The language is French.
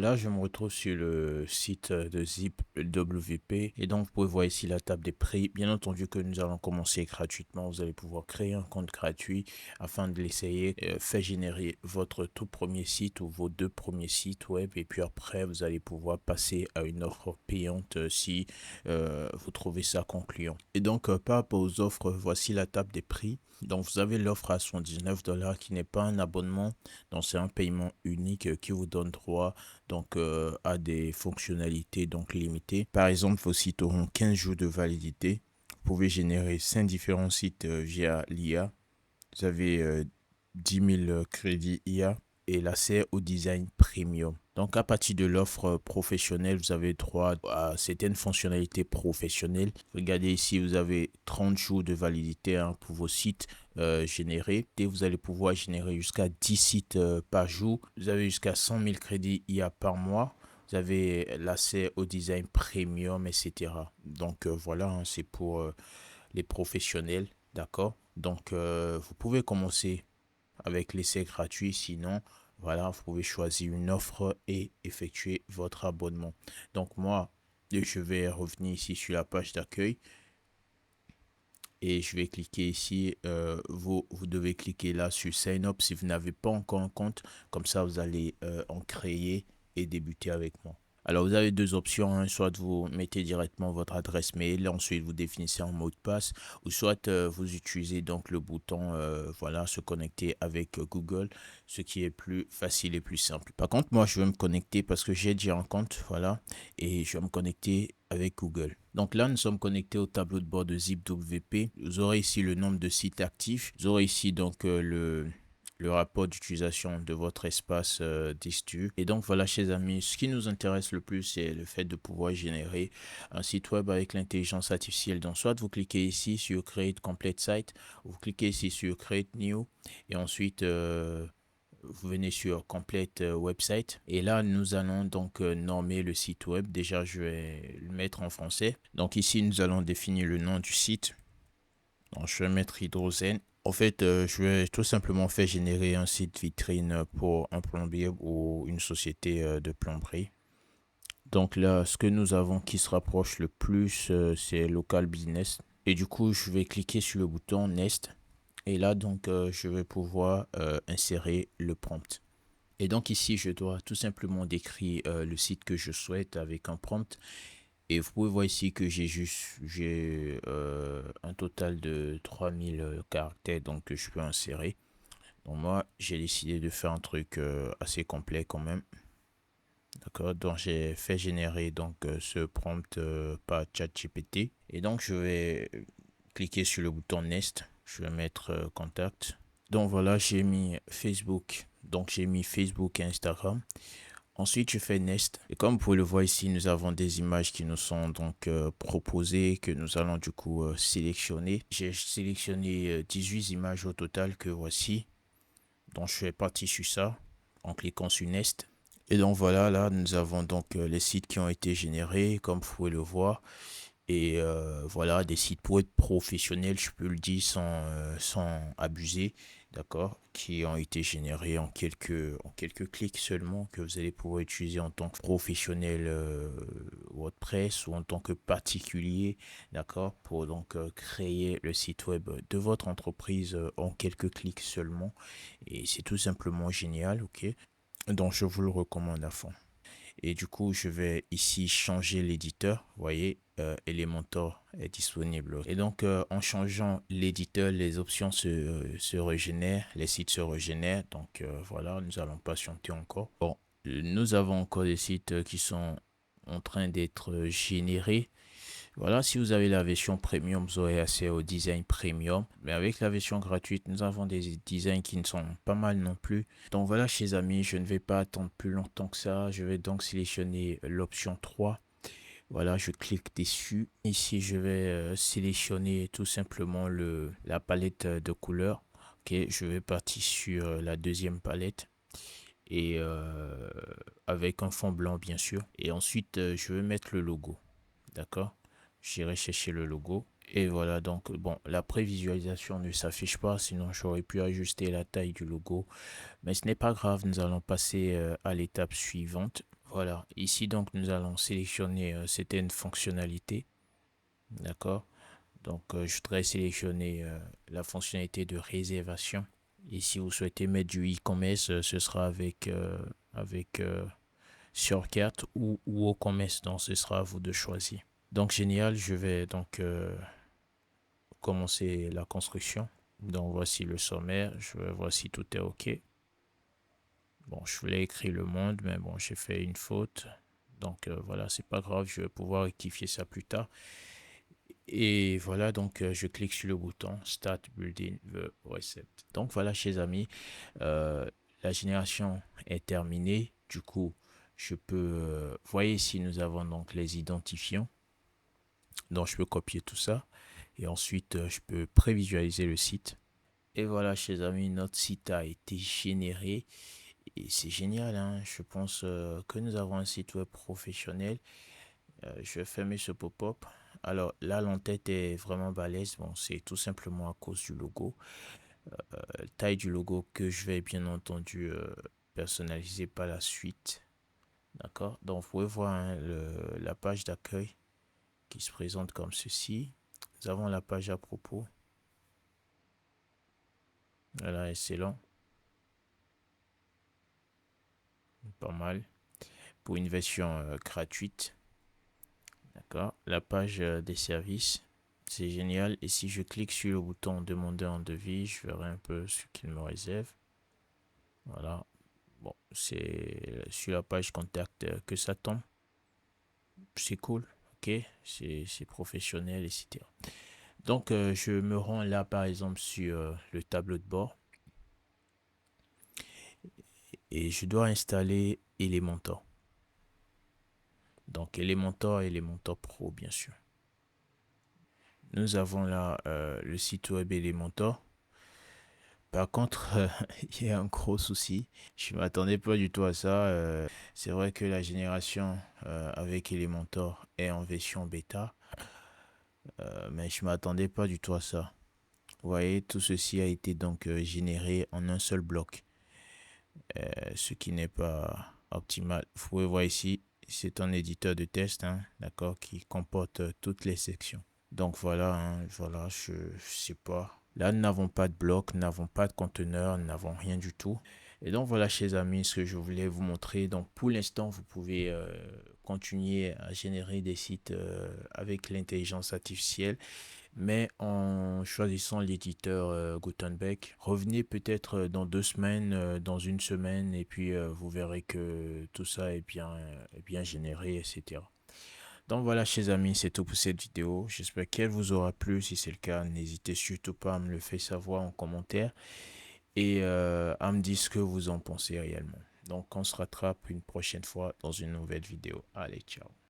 là, je me retrouve sur le site de Zip WP et donc vous pouvez voir ici la table des prix. Bien entendu que nous allons commencer gratuitement. Vous allez pouvoir créer un compte gratuit afin de l'essayer. Faire générer votre tout premier site ou vos deux premiers sites web et puis après vous allez pouvoir passer à une offre payante si vous trouvez ça concluant. Et donc par rapport aux offres, voici la table des prix. Donc vous avez l'offre à 79 $ qui n'est pas un abonnement, donc c'est un paiement unique qui vous donne droit donc à des fonctionnalités donc limitées. Par exemple, vos sites auront 15 jours de validité. Vous pouvez générer 5 différents sites via l'IA. Vous avez 10 000 crédits IA et l'accès au design premium. Donc à partir de l'offre professionnelle, vous avez droit à certaines fonctionnalités professionnelles. Regardez ici, vous avez 30 jours de validité pour vos sites générés. Et vous allez pouvoir générer jusqu'à 10 sites par jour. Vous avez jusqu'à 100 000 crédits IA par mois. Vous avez l'accès au design premium, etc. Donc voilà, c'est pour les professionnels. D'accord? Donc vous pouvez commencer avec l'essai gratuit. Sinon, voilà, vous pouvez choisir une offre et effectuer votre abonnement. Donc moi, je vais revenir ici sur la page d'accueil et je vais cliquer ici. Vous devez cliquer là sur Sign Up si vous n'avez pas encore un compte. Comme ça, vous allez en créer et débuter avec moi. Alors, vous avez deux options, hein. Soit vous mettez directement votre adresse mail, ensuite vous définissez un mot de passe, ou soit vous utilisez donc le bouton voilà, se connecter avec Google, ce qui est plus facile et plus simple. Par contre, moi, je vais me connecter parce que j'ai déjà un compte, voilà, et je vais me connecter avec Google. Donc là, nous sommes connectés au tableau de bord de ZipWP. Vous aurez ici le nombre de sites actifs. Vous aurez ici donc le rapport d'utilisation de votre espace d'Istu. Et donc voilà, chers amis, ce qui nous intéresse le plus, c'est le fait de pouvoir générer un site web avec l'intelligence artificielle. Donc soit vous cliquez ici sur Create Complete Site, ou vous cliquez ici sur Create New, et ensuite vous venez sur Complete Website et là nous allons donc normer le site web. Déjà je vais le mettre en français. Donc ici nous allons définir le nom du site. Donc je vais mettre Hydrogène. En fait, je vais tout simplement faire générer un site vitrine pour un plombier ou une société de plomberie. Donc là, ce que nous avons qui se rapproche le plus, c'est Local Business. Et du coup, je vais cliquer sur le bouton Next. Et là, donc, je vais pouvoir insérer le prompt. Et donc ici, je dois tout simplement décrire le site que je souhaite avec un prompt. Et vous pouvez voir ici que j'ai un total de 3000 caractères donc que je peux insérer. Donc moi, j'ai décidé de faire un truc assez complet quand même. D'accord, donc j'ai fait générer donc ce prompt par ChatGPT. Et donc je vais cliquer sur le bouton Next. Je vais mettre contact. Donc voilà, j'ai mis Facebook. Donc j'ai mis Facebook et Instagram. Ensuite, je fais Next. Et comme vous pouvez le voir ici, nous avons des images qui nous sont donc proposées, que nous allons du coup sélectionner. J'ai sélectionné 18 images au total que voici. Donc je fais partie sur ça en cliquant sur Next. Et donc voilà, là nous avons donc les sites qui ont été générés, comme vous pouvez le voir. Et voilà, des sites pour être professionnels, je peux le dire sans abuser, d'accord, qui ont été générés en quelques clics seulement, que vous allez pouvoir utiliser en tant que professionnel WordPress ou en tant que particulier, d'accord, pour donc créer le site web de votre entreprise en quelques clics seulement. Et c'est tout simplement génial, ok. Donc je vous le recommande à fond. Et du coup, je vais ici changer l'éditeur. Vous voyez, Elementor est disponible. Et donc, en changeant l'éditeur, les options se régénèrent, les sites se régénèrent. Donc, voilà, nous allons patienter encore. Bon, nous avons encore des sites qui sont en train d'être générés. Voilà, si vous avez la version premium, vous aurez accès au design premium. Mais avec la version gratuite, nous avons des designs qui ne sont pas mal non plus. Donc voilà, chers amis, je ne vais pas attendre plus longtemps que ça. Je vais donc sélectionner l'option 3. Voilà, je clique dessus. Ici, je vais sélectionner tout simplement la palette de couleurs. Ok, je vais partir sur la deuxième palette et avec un fond blanc bien sûr. Et ensuite, je vais mettre le logo. D'accord? J'irai chercher le logo. Et voilà, donc bon, la prévisualisation ne s'affiche pas, sinon j'aurais pu ajuster la taille du logo. Mais ce n'est pas grave, nous allons passer à l'étape suivante. Voilà, ici donc nous allons sélectionner certaines fonctionnalités, d'accord? Donc je voudrais sélectionner la fonctionnalité de réservation. Et si vous souhaitez mettre du e-commerce, ce sera avec Surcat ou WooCommerce, donc ce sera à vous de choisir. Donc génial, je vais donc commencer la construction. Donc voici le sommaire, voici tout est OK. Bon, je voulais écrire le monde, mais bon, j'ai fait une faute. Donc voilà, c'est pas grave, je vais pouvoir rectifier ça plus tard. Et voilà, donc je clique sur le bouton Start Building the Receipt. Donc voilà, chers amis, euh, la génération est terminée. Du coup, je peux, voyez ici, nous avons donc les identifiants. Donc je peux copier tout ça. Et ensuite, je peux prévisualiser le site. Et voilà, chers amis, notre site a été généré. Et c'est génial, hein. Je pense que nous avons un site web professionnel. Je vais fermer ce pop-up. Alors là, l'entête est vraiment balèze. Bon, c'est tout simplement à cause du logo. Taille du logo que je vais bien entendu personnaliser par la suite. D'accord? Donc, vous pouvez voir hein, la page d'accueil qui se présente comme ceci. Nous avons la page à propos. Voilà, excellent. Pas mal. Pour une version gratuite. D'accord. La page des services. C'est génial. Et si je clique sur le bouton demander un devis, je verrai un peu ce qu'il me réserve. Voilà. Bon, c'est sur la page contact que ça tombe. C'est cool. Ok. C'est professionnel, etc. Donc, je me rends là, par exemple, sur le tableau de bord. Et je dois installer Elementor. Donc, Elementor Pro, bien sûr. Nous avons là le site web Elementor. Par contre, il y a un gros souci. Je ne m'attendais pas du tout à ça. C'est vrai que la génération avec Elementor est en version bêta, mais je ne m'attendais pas du tout à ça. Vous voyez, tout ceci a été donc généré en un seul bloc, ce qui n'est pas optimal. Vous pouvez voir ici, c'est un éditeur de test, hein, d'accord, qui comporte toutes les sections. Donc voilà, hein, voilà, je sais pas. Là, nous n'avons pas de bloc, nous n'avons pas de conteneur, nous n'avons rien du tout. Et donc voilà, chers amis, ce que je voulais vous montrer. Donc pour l'instant, vous pouvez continuer à générer des sites avec l'intelligence artificielle, mais en choisissant l'éditeur Gutenberg. Revenez peut-être dans 2 semaines, dans une semaine, et puis vous verrez que tout ça est bien généré, etc. Donc voilà, chers amis, c'est tout pour cette vidéo. J'espère qu'elle vous aura plu. Si c'est le cas, n'hésitez surtout pas à me le faire savoir en commentaire et à me dire ce que vous en pensez réellement. Donc on se rattrape une prochaine fois dans une nouvelle vidéo. Allez, ciao.